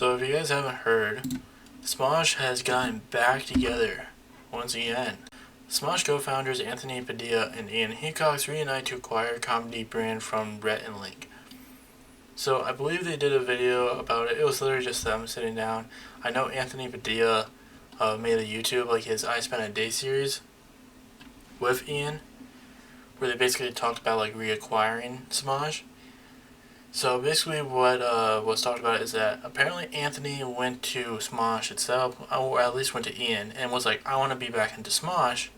So if you guys haven't heard, Smosh has gotten back together once again. Smosh co-founders Anthony Padilla and Ian Hecox reunite to acquire a comedy brand from Rhett and Link. So I believe they did a video about it. It was literally just them sitting down. I know Anthony Padilla made a YouTube, like his I Spent a Day series with Ian, where they basically talked about like reacquiring Smosh. So basically what was talked about is that apparently Anthony went to Smosh itself, or at least went to Ian, and was like, I want to be back into Smosh,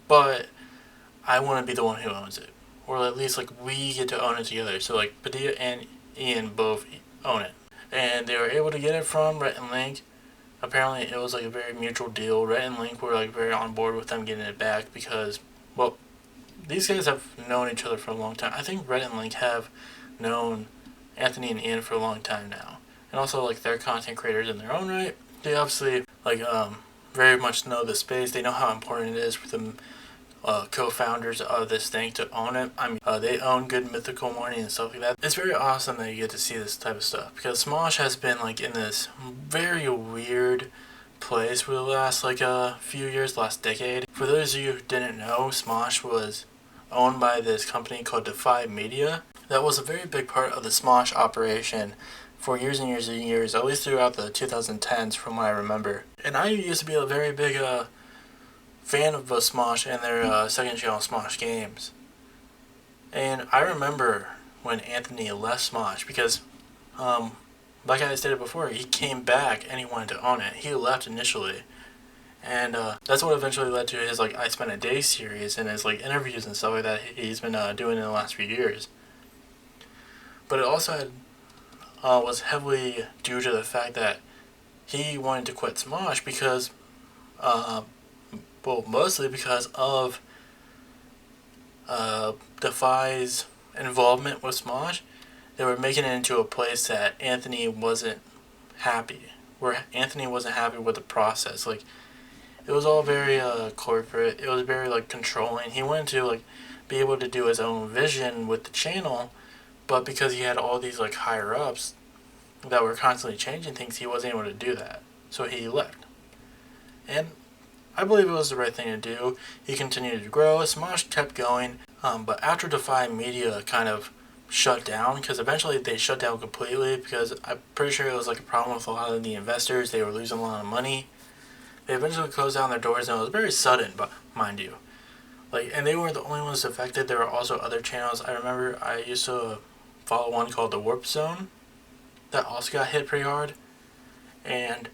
but I want to be the one who owns it. Or at least like we get to own it together. So like Padilla and Ian both own it. And they were able to get it from Rhett and Link. Apparently it was like a very mutual deal. Rhett and Link were like very on board with them getting it back because, well, these guys have known each other for a long time. I think Rhett and Link have known Anthony and Ian for a long time now. And also like they're content creators in their own right. They obviously like very much know the space. They know how important it is for them co-founders of this thing to own it. I mean, they own Good Mythical Morning and stuff like that. It's very awesome that you get to see this type of stuff because Smosh has been like in this very weird place for the last like a few years, last decade. For those of you who didn't know, Smosh was owned by this company called Defy Media. That was a very big part of the Smosh operation for years and years and years, at least throughout the 2010s from what I remember. And I used to be a very big fan of Smosh and their second channel, Smosh Games. And I remember when Anthony left Smosh because, like I stated before, he came back and he wanted to own it. He left initially. And that's what eventually led to his like I Spent a Day series and his like interviews and stuff like that he's been doing in the last few years. But it also had, was heavily due to the fact that he wanted to quit Smosh because, well, mostly because of Defy's involvement with Smosh. They were making it into a place that Anthony wasn't happy. Where Anthony wasn't happy with the process. Like, it was all very corporate. It was very like controlling. He wanted to like be able to do his own vision with the channel, but because he had all these like higher ups that were constantly changing things, he wasn't able to do that. So he left. And I believe it was the right thing to do. He continued to grow. Smosh kept going. But after Defy Media kind of shut down, because eventually they shut down completely because I'm pretty sure it was like a problem with a lot of the investors. They were losing a lot of money. They eventually closed down their doors, and it was very sudden, but mind you. Like, and they weren't the only ones affected. There were also other channels. I remember I used to follow one called The Warp Zone that also got hit pretty hard. And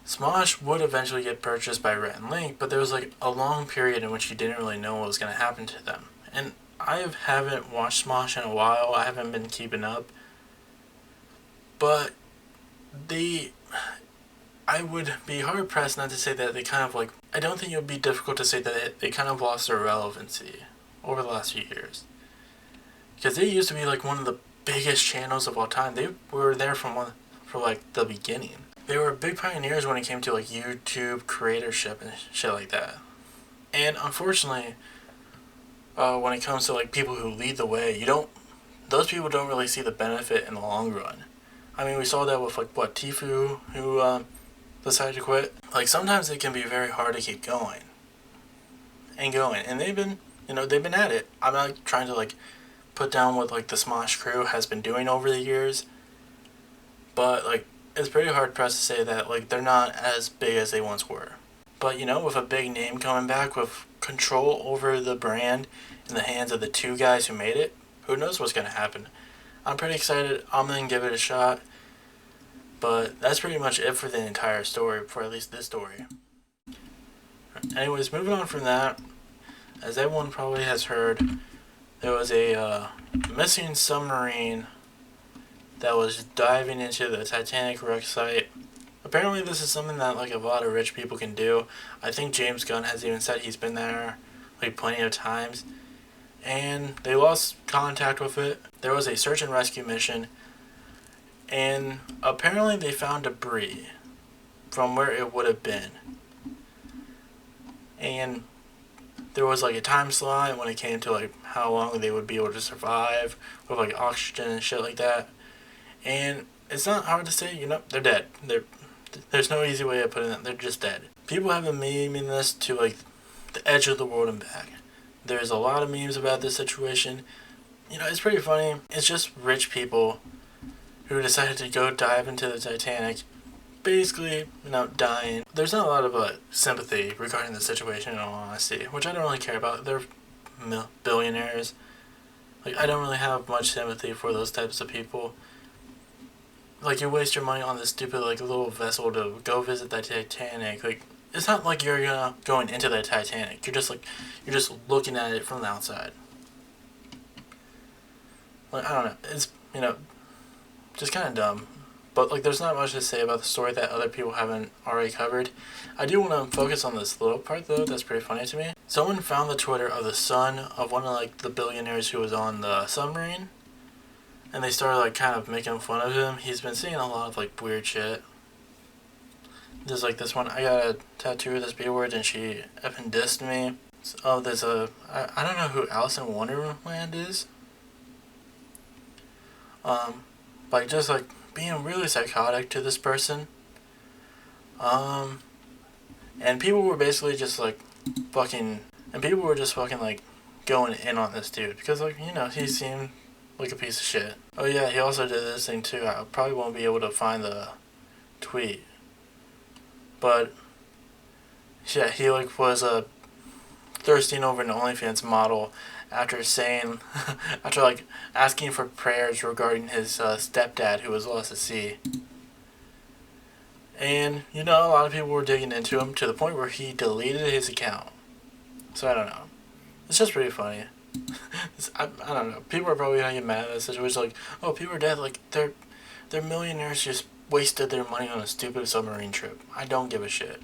Smosh would eventually get purchased by Rhett and Link, but there was like a long period in which you didn't really know what was going to happen to them. And I haven't watched Smosh in a while. I haven't been keeping up. But I would be hard pressed not to say that they kind of like, I don't think it would be difficult to say that they kind of lost their relevancy over the last few years. Because they used to be like one of the biggest channels of all time. They were there for like the beginning. They were big pioneers when it came to like YouTube creatorship and shit like that. And unfortunately, when it comes to like people who lead the way, those people don't really see the benefit in the long run. I mean, we saw that with like Tfue, who decided to quit. Like sometimes it can be very hard to keep going. And they've been at it. I'm not trying to like put down what like the Smosh crew has been doing over the years, but like it's pretty hard pressed to say that like they're not as big as they once were. But with a big name coming back with control over the brand in the hands of the two guys who made it, who knows what's going to happen. I'm pretty excited. I'm going to give it a shot. But that's pretty much it for the entire story, for at least this story. Anyways, moving on from that, as everyone probably has heard, there was a missing submarine that was diving into the Titanic wreck site. Apparently this is something that like a lot of rich people can do. I think James Gunn has even said he's been there like plenty of times. And they lost contact with it. There was a search and rescue mission. And apparently they found debris from where it would have been. And there was like a time slot when it came to like how long they would be able to survive with like oxygen and shit like that. And It's not hard to say, they're dead. There's no easy way of putting it. They're just dead. People have been memeing this to like the edge of the world and back. There's a lot of memes about this situation. It's pretty funny. It's just rich people who decided to go dive into the Titanic, basically, dying. There's not a lot of sympathy regarding the situation, in all honesty, which I don't really care about. They're billionaires. Like, I don't really have much sympathy for those types of people. Like, you waste your money on this stupid, little vessel to go visit the Titanic. Like, it's not like you're going into the Titanic. You're just looking at it from the outside. Like, I don't know. It's, just kind of dumb. But, there's not much to say about the story that other people haven't already covered. I do want to focus on this little part, though. That's pretty funny to me. Someone found the Twitter of the son of one of, the billionaires who was on the Submarine. And they started, kind of making fun of him. He's been seeing a lot of, weird shit. There's, this one. I got a tattoo of this B word, and she effing dissed me. So, there's I don't know who Alice in Wonderland is. Just, being really psychotic to this person. And people were basically just, fucking... And people were just fucking, going in on this dude. Because, he seemed like a piece of shit. Oh, yeah, he also did this thing, too. I probably won't be able to find the tweet. But, yeah, he, was thirsting over an OnlyFans model after saying, asking for prayers regarding his stepdad who was lost at sea. And, a lot of people were digging into him to the point where he deleted his account. So, I don't know. It's just pretty funny. I don't know. People are probably gonna get mad at this situation. Oh, people are dead. They're millionaires just wasted their money on a stupid submarine trip. I don't give a shit.